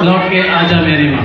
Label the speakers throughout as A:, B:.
A: लौट के आजा मेरी माँ।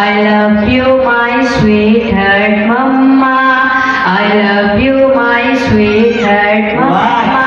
B: I love you my sweetheart mama I love you my sweetheart mama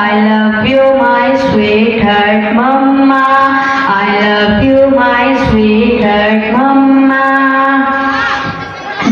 B: I love you my sweetheart mama I love you my sweetheart mama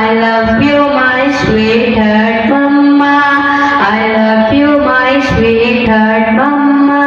B: I love you my sweetheart mama I love you my sweetheart mama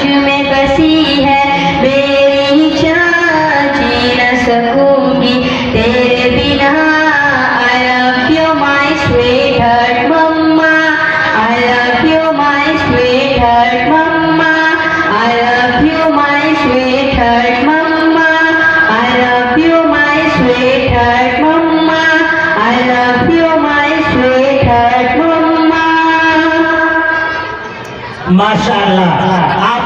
B: तुझ में बसी है मेरी जान, जी न सकूंगी तेरे बिना। I love you my sweetheart mama, I love you my sweetheart mama, I love you my sweetheart mama, I love you my sweetheart mama, I love you my sweetheart mama.
C: माशाअल्लाह।